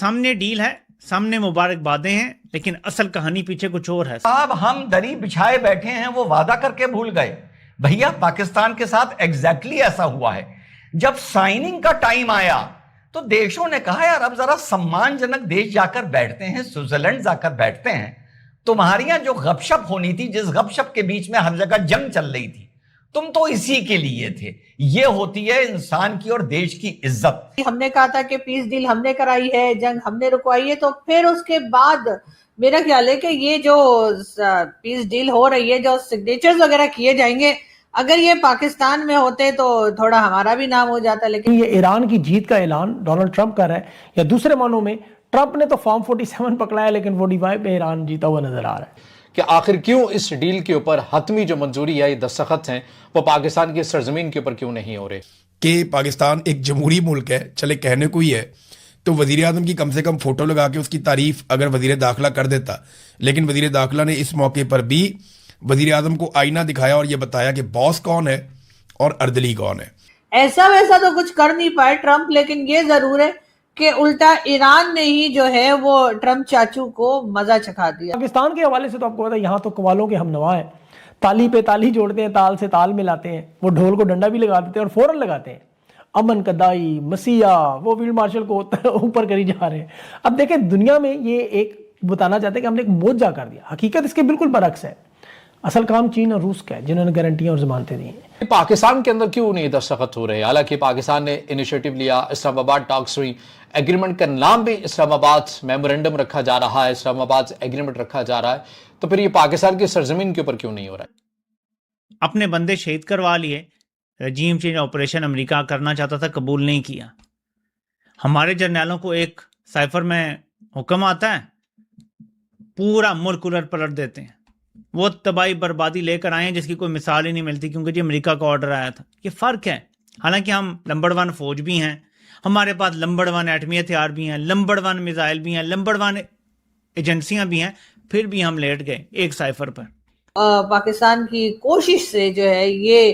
سامنے ڈیل ہے, سامنے مبارکبادیں ہیں, لیکن اصل کہانی پیچھے کچھ اور ہے. اب ہم دری بچھائے بیٹھے ہیں, وہ وعدہ کر کے بھول گئے. بھیا پاکستان کے ساتھ ایگزیکٹلی ایسا ہوا ہے. جب سائننگ کا ٹائم آیا تو دیشوں نے کہا یار اب ذرا سمان جنک دیش جا کر بیٹھتے ہیں, سوئٹزرلینڈ جا کر بیٹھتے ہیں. تمہاری یہاں جو غپ شپ ہونی تھی, جس غپ شپ کے بیچ میں ہر جگہ جنگ چل رہی تھی, تم تو اسی کے لیے تھے. یہ ہوتی ہے انسان کی اور دیش کی عزت. ہم نے کہا تھا کہ پیس ڈیل ہم نے کرائی ہے, جنگ ہم نے رکوائی ہے, تو پھر اس کے بعد میرا خیال ہے کہ یہ جو پیس ڈیل ہو رہی ہے, جو سگنیچرز وغیرہ کیے جائیں گے, اگر یہ پاکستان میں ہوتے تو تھوڑا ہمارا بھی نام ہو جاتا. لیکن یہ ایران کی جیت کا اعلان ڈونلڈ ٹرمپ کر رہا ہے, یا دوسرے معنوں میں ٹرمپ نے تو فارم 47 پکڑا ہے لیکن 45 پہ ایران جیتا ہوا نظر آ رہا ہے. کہ آخر کیوں اس ڈیل کے اوپر حتمی جو منظوری یا یہ دستخط ہیں وہ پاکستان کی سرزمین کے اوپر کیوں نہیں ہو رہے؟ کہ پاکستان ایک جمہوری ملک ہے, چلے کہنے کو ہی ہے, تو وزیر اعظم کی کم سے کم فوٹو لگا کے اس کی تعریف اگر وزیر داخلہ کر دیتا. لیکن وزیر داخلہ نے اس موقع پر بھی وزیر اعظم کو آئینہ دکھایا اور یہ بتایا کہ باس کون ہے اور اردلی کون ہے. ایسا ویسا تو کچھ کر نہیں پائے ٹرمپ, لیکن یہ ضرور ہے کہ الٹا ایران نے ہی جو ہے وہ ٹرمپ چاچو کو مزہ چکھا دیا. پاکستان کے حوالے سے تو آپ کو پتا ہے یہاں تو قوالوں کے ہم نوا ہیں, تالی پہ تالی جوڑتے ہیں, تال سے تال ملاتے ہیں, وہ ڈھول کو ڈنڈا بھی لگا دیتے ہیں اور فوراً لگاتے ہیں. امن کدائی مسیح وہ فیلڈ مارشل کو اوپر کری جا رہے ہیں. اب دیکھیں دنیا میں یہ ایک بتانا چاہتے ہیں کہ ہم نے ایک موجہ کر دیا, حقیقت اس کے بالکل برعکس ہے. اصل کام چین اور روس کا ہے جنہوں نے گارنٹیاں اور ضمانتیں دی ہیں. پاکستان کے اندر کیوں نہیں دستخط ہو رہے؟ حالانکہ پاکستان نے انیشیٹو لیا, اسلام آباد ٹاکس ہوئی, ایگریمنٹ کا نام بھی اسلام آباد میمورنڈم رکھا جا رہا ہے, اسلام آباد ایگریمنٹ رکھا جا رہا ہے, تو پھر یہ پاکستان کی سرزمین کے اوپر کیوں نہیں ہو رہا ہے؟ اپنے بندے شہید کروا لیے, رجیم چینج آپریشن امریکہ کرنا چاہتا تھا, قبول نہیں کیا. ہمارے جرنیلوں کو ایک سائفر میں حکم آتا ہے, پورا ملک الٹ پلٹ دیتے ہیں. وہ تباہی بربادی لے کر آئے ہیں جس کی کوئی مثال ہی نہیں ملتی, کیونکہ جی امریکہ کا آرڈر آیا تھا. یہ فرق ہے. حالانکہ ہم نمبر 1 فوج بھی ہیں, ہمارے پاس نمبر 1 ایٹمی ہتھیار بھی ہیں, نمبر 1 میزائل بھی ہیں, نمبر 1 ایجنسیاں بھی ہیں, پھر بھی ہم لیٹ گئے ایک سائفر پر. پاکستان کی کوشش سے جو ہے یہ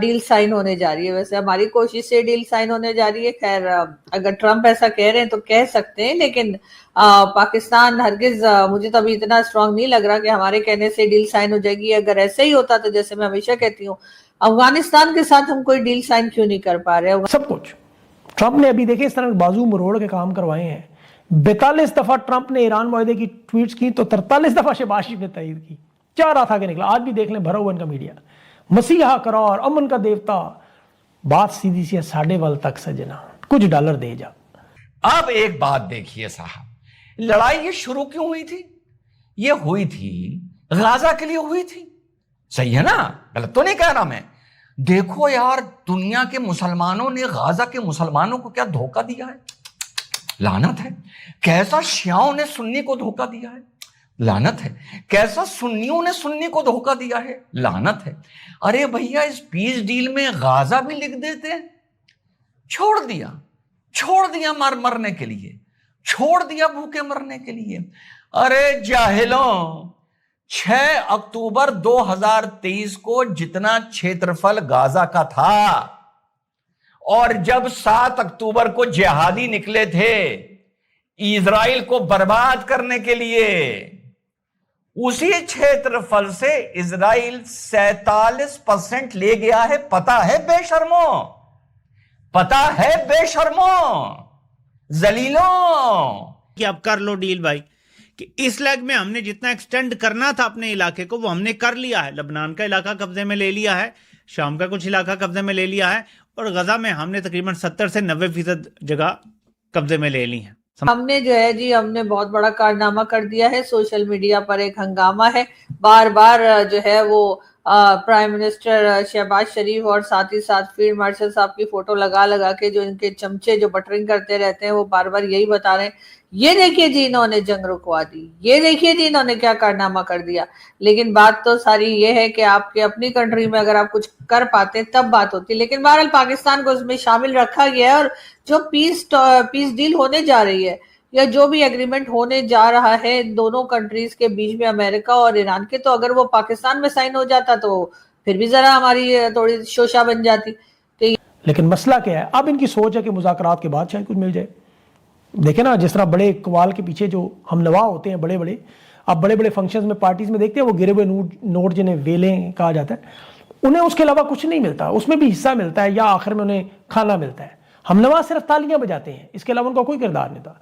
ڈیل سائن ہونے جا رہی ہے. ویسے ہماری کوشش سے ڈیل سائن ہونے جا رہی ہے. خیر اگر ٹرمپ ایسا کہہ رہے ہیں تو کہہ سکتے ہیں, لیکن پاکستان ہرگز مجھے تو ابھی اتنا اسٹرانگ نہیں لگ رہا کہ ہمارے کہنے سے ڈیل سائن ہو جائے گی. اگر ایسا ہی ہوتا تو جیسے میں ہمیشہ کہتی ہوں, افغانستان کے ساتھ ہم کوئی ڈیل سائن کیوں نہیں کر پا رہے؟ سب کچھ ٹرمپ نے ابھی دیکھیں اس طرح بازو مروڑ کے کام کروائے ہیں. 42 دفعہ ٹرمپ نے ایران معاہدے کی ٹویٹس کی تو 43 دفعہ شہباز شریف نے تائید کی. چاہ رہا تھا کہ نکلا. آج بھی دیکھ لیں بھرا ہوا ان کا میڈیا, مسیحا قرار, امن کا دیوتا. بات سیدھی سی ہے, ساڑھے وال تک سجنا, کچھ ڈالر دے جا. اب ایک بات دیکھیے صاحب, لڑائی یہ شروع کیوں ہوئی تھی؟ یہ ہوئی تھی غزہ کے لیے ہوئی تھی. صحیح ہے نا, غلط تو نہیں کہہ رہا میں. دیکھو یار دنیا کے مسلمانوں نے غزہ کے مسلمانوں کو کیا دھوکہ دیا ہے, لعنت ہے. کیسا شیعوں نے سنی کو دھوکہ دیا ہے, لعنت ہے. کیسا سنیوں نے سنی کو دھوکہ دیا ہے, لعنت ہے. ارے بھیا اس پیس ڈیل میں غزہ بھی لکھ دیتے, چھوڑ دیا مرنے کے لیے, چھوڑ دیا بھوکے مرنے کے لیے. ارے جاہلوں, 6 اکتوبر 2023 کو جتنا چھیترفل غزہ کا تھا, اور جب 7 اکتوبر کو جہادی نکلے تھے اسرائیل کو برباد کرنے کے لیے, اسی چھیترفل سے اسرائیل 47% لے گیا ہے. پتا ہے بے شرموں, پتا ہے بے شرموں, ذلیلوں, کہ اب کر لو ڈیل بھائی, کہ اس لیگ میں ہم نے جتنا ایکسٹینڈ کرنا تھا اپنے علاقے کو وہ ہم نے کر لیا ہے. لبنان کا علاقہ قبضے میں لے لیا ہے, شام کا کچھ علاقہ قبضے میں لے لیا ہے, اور غزہ میں ہم نے تقریباً 70 سے 90% جگہ قبضے میں لے لی ہیں. ہم نے جو ہے جی ہم نے بہت بڑا کارنامہ کر دیا ہے. سوشل میڈیا پر ایک ہنگامہ ہے, بار بار جو ہے وہ پرائم منسٹر شہباز شریف اور ساتھ ہی ساتھ فیلڈ مارشل صاحب کی فوٹو لگا کے جو ان کے چمچے جو بٹرنگ کرتے رہتے ہیں وہ بار بار یہی بتا رہے ہیں, یہ دیکھیے جی انہوں نے جنگ رکوا دی, یہ دیکھیے جی انہوں نے کیا کارنامہ کر دیا. لیکن بات تو ساری یہ ہے کہ آپ کے اپنی کنٹری میں اگر آپ کچھ کر پاتے تب بات ہوتی. لیکن بہرحال پاکستان کو اس میں شامل رکھا گیا ہے, اور جو پیس ڈیل ہونے جا رہی ہے یا جو بھی ایگریمنٹ ہونے جا رہا ہے دونوں کنٹریز کے بیچ میں, امریکہ اور ایران کے, تو اگر وہ پاکستان میں سائن ہو جاتا تو پھر بھی ذرا ہماری تھوڑی شوشہ بن جاتی. لیکن مسئلہ کیا ہے, اب ان کی سوچ ہے کہ مذاکرات کے بعد شاید کچھ مل جائے. देखे ना जिस तरह बड़े कवाल के पीछे जो हम नवा होते हैं बड़े बड़े, आप बड़े बड़े फंक्शंस में पार्टीज में देखते हैं वो गिरे हुए नोट जिन्हें वेलें कहा जाता है, उन्हें उसके अलावा कुछ नहीं मिलता, उसमें भी हिस्सा मिलता है या आखिर में उन्हें खाना मिलता है। हम नवा सिर्फ तालियां बजाते हैं, इसके अलावा उनका कोई किरदार नहीं था।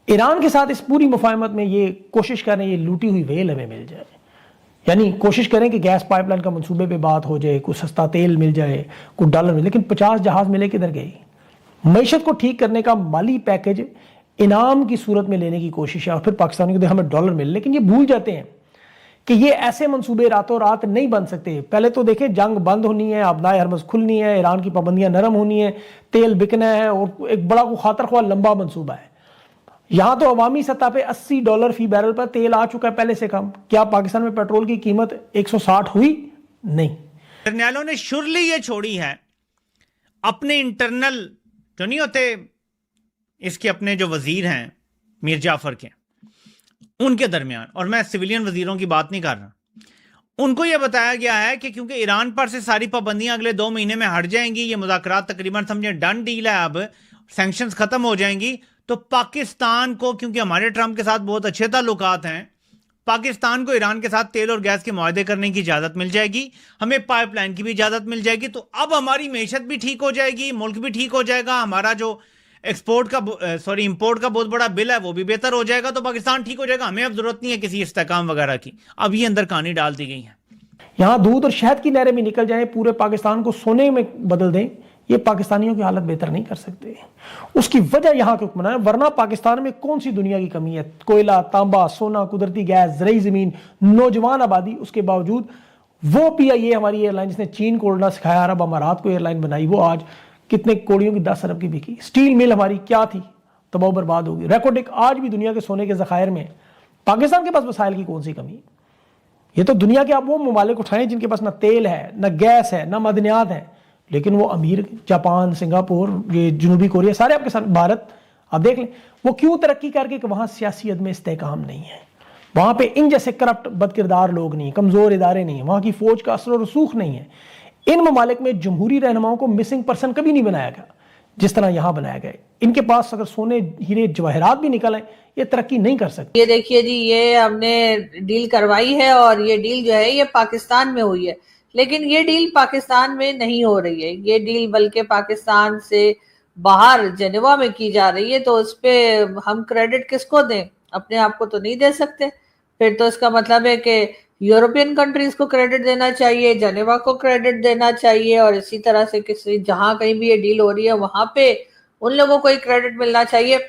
ईरान के साथ इस पूरी मुफाहमत में ये कोशिश कर रहे हैं ये लूटी हुई वेल हमें मिल जाए, यानी कोशिश करें कि गैस पाइपलाइन का मंसूबे पे बात हो जाए, कुछ सस्ता तेल मिल जाए, कुछ डॉलर मिले, लेकिन 50 जहाज मिले किधर गए? मईशत को ठीक करने का माली पैकेज इनाम की सूरत में लेने की कोशिश है और फिर पाकिस्तानियों को हमें डॉलर मिले, लेकिन ये भूल जाते हैं कि ये ऐसे मंसूबे रातों रात नहीं बन सकते। पहले तो देखें जंग बंद होनी है, अबनाए हरमज खुलनी है, ईरान की पाबंदियां नरम होनी है, तेल बिकना है और एक बड़ा को खातर ख्वाह लंबा मंसूबा है। यहां तो अवामी सतह पे $80 फी बैरल पर तेल आ चुका है पहले से कम। क्या पाकिस्तान में पेट्रोल की कीमत 160 हुई? नहीं। जर्नैलों ने शुरली ये छोड़ी है अपने इंटरनल जो नहीं होते, इसके अपने जो वजीर हैं मीर जाफर के, उनके दरमियान, और मैं सिविलियन वजीरों की बात नहीं कर रहा, उनको यह बताया गया है कि क्योंकि ईरान पर से सारी पाबंदियां अगले 2 महीने में हट जाएंगी, ये मुज़ाकरात तकरीबन समझे डन डील है, अब सैंक्शंस खत्म हो जाएंगी, तो पाकिस्तान को, क्योंकि हमारे ट्रंप के साथ बहुत अच्छे ताल्लुकात हैं, पाकिस्तान को ईरान के साथ तेल और गैस के मुआहदे करने की इजाज़त मिल जाएगी, हमें पाइपलाइन की भी इजाज़त मिल जाएगी, तो अब हमारी मैशत भी ठीक हो जाएगी, मुल्क भी ठीक हो जाएगा, हमारा जो इंपोर्ट का बहुत बड़ा बिल है वो भी बेहतर हो जाएगा, तो पाकिस्तान ठीक हो जाएगा, हमें अब जरूरत नहीं है किसी इस्तेहकाम वगैरह की। अब ये अंदर कहानी डाल दी गई है। यहाँ दूध और शहद की नहरें भी निकल जाएं, पूरे पाकिस्तान को सोने में बदल दें, ये पाकिस्तानियों की हालत बेहतर नहीं कर सकते। उसकी वजह यहाँ के हुक्मरान है, वरना पाकिस्तान में कौन सी दुनिया की कमी है? कोयला, तांबा, सोना, कुदरती गैस, ज़रई ज़मीन, नौजवान आबादी। उसके बावजूद वो PIA हमारी एयरलाइन जिसने चीन को उड़ना सिखाया, अरब अमारात को एयरलाइन बनाई, वो आज कितने कोड़ियों की 10 अरब की बिकी। स्टील मिल हमारी क्या थी, तबाह बर्बाद होगी। रेकोर्डिक आज भी दुनिया के सोने के ज़खायर में, पाकिस्तान के पास वसाइल की कौन सी कमी? ये तो दुनिया के आप वो ममालिक उठाएं जिनके पास ना तेल है, ना गैस है, ना मदनियात है, लेकिन वो अमीर, जापान, सिंगापुर, ये जनूबी कोरिया, सारे आपके साथ, भारत आप देख लें, वो क्यों तरक्की करके कि वहाँ सियासियत में इस्तेहकाम नहीं है, वहाँ पे इन जैसे करप्ट बदकिरदार लोग नहीं, कमज़ोर इदारे नहीं है, वहाँ की फ़ौज का असर और रसूख नहीं है। इन ममालिक में जमहूरी रहनुमाओं को मिसिंग पर्सन कभी नहीं बनाया गया जिस तरह यहाँ बनाया गया। इनके पास अगर सोने, हीरे, जवाहरात भी निकल आए, ये तरक्की नहीं कर सकते। ये देखिए जी, ये हमने डील करवाई है और ये डील जो है ये पाकिस्तान में हुई है, लेकिन ये डील पाकिस्तान में नहीं हो रही है, ये डील बल्कि पाकिस्तान से बाहर जेनेवा में की जा रही है। तो उस पे हम क्रेडिट किसको दें? अपने आप को तो नहीं दे सकते। फिर तो इसका मतलब है कि यूरोपियन कंट्रीज को क्रेडिट देना चाहिए, जेनेवा को क्रेडिट देना चाहिए, और इसी तरह से किसी जहां कहीं भी ये डील हो रही है वहां पे उन लोगों को ही क्रेडिट मिलना चाहिए।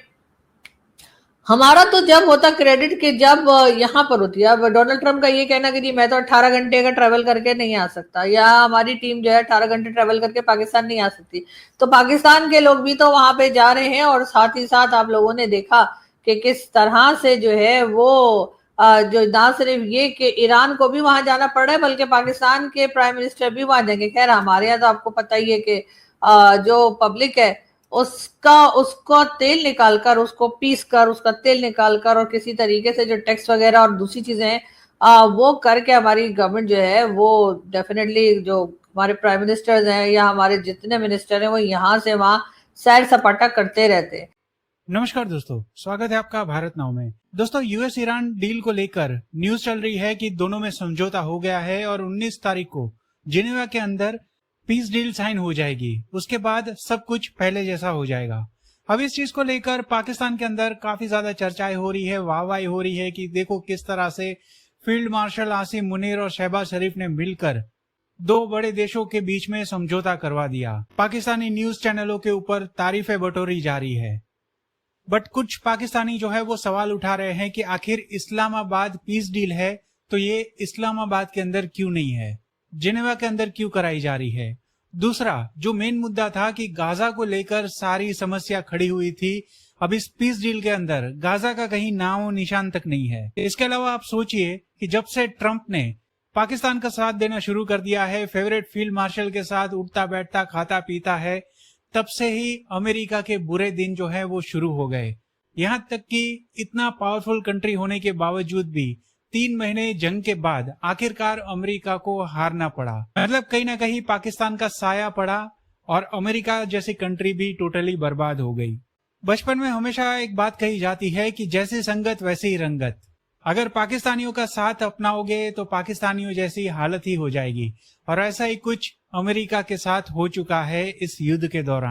हमारा तो जब होता क्रेडिट के जब यहाँ पर होती है। अब डोनाल्ड ट्रंप का ये कहना कि जी मैं तो 18 घंटे का ट्रेवल करके नहीं आ सकता, या हमारी टीम जो है 18 घंटे ट्रेवल करके पाकिस्तान नहीं आ सकती, तो पाकिस्तान के लोग भी तो वहां पे जा रहे हैं। और साथ ही साथ आप लोगों ने देखा कि किस तरह से जो है वो जो ना सिर्फ ये कि ईरान को भी वहां जाना पड़ रहा है, बल्कि पाकिस्तान के प्राइम मिनिस्टर भी वहां जाएंगे। खैर हमारे यहाँ तो आपको पता ही है कि जो पब्लिक है उसको तेल निकालकर, उसको पीस कर, उसका तेल निकालकर और किसी तरीके से जो टैक्स वगैरह और दूसरी चीजें हैं वो करके हमारी गवर्नमेंट जो है वो डेफिनेटली, जो हमारे प्राइम मिनिस्टर्स हैं या हमारे जितने मिनिस्टर हैं, वो यहाँ से वहां सैर सपाटा करते रहते हैं। नमस्कार दोस्तों, स्वागत है आपका भारत नाउ में। दोस्तों, यूएस ईरान डील को लेकर न्यूज चल रही है कि दोनों में समझौता हो गया है और 19 तारीख को जिनेवा के अंदर पीस डील साइन हो जाएगी। उसके बाद सब कुछ पहले जैसा हो जाएगा। अब इस चीज को लेकर पाकिस्तान के अंदर काफी ज्यादा चर्चाएं हो रही है, वाहवाही हो रही है कि देखो किस तरह से फील्ड मार्शल आसिम मुनीर और शहबाज शरीफ ने मिलकर 2 बड़े देशों के बीच में समझौता करवा दिया। पाकिस्तानी न्यूज चैनलों के ऊपर तारीफें बटोरी जा रही है, बट कुछ पाकिस्तानी जो है वो सवाल उठा रहे हैं कि आखिर इस्लामाबाद पीस डील है तो ये इस्लामाबाद के अंदर क्यों नहीं है, जिनेवा के अंदर क्यों कराई जा रही है। दूसरा जो मेन मुद्दा था कि गाजा को लेकर सारी समस्या खड़ी हुई थी, अब इस पीस डील के अंदर गाजा का कहीं नामो निशान तक नहीं है। इसके अलावा आप सोचिए कि जब से ट्रंप ने पाकिस्तान का साथ देना शुरू कर दिया है, फेवरेट फील्ड मार्शल के साथ उठता बैठता खाता पीता है, तब से ही अमेरिका के बुरे दिन जो है वो शुरू हो गए। यहां तक कि इतना पावरफुल कंट्री होने के बावजूद भी 3 महीने जंग के बाद आखिरकार अमेरिका को हारना पड़ा। मतलब कहीं ना कहीं पाकिस्तान का साया पड़ा और अमेरिका जैसी कंट्री भी टोटली बर्बाद हो गई। बचपन में हमेशा एक बात कही जाती है कि जैसी संगत वैसी ही रंगत। अगर पाकिस्तानियों का साथ अपनाओगे तो पाकिस्तानियों जैसी हालत ही हो जाएगी, और ऐसा ही कुछ अमेरिका के साथ हो चुका है इस युद्ध के दौरान।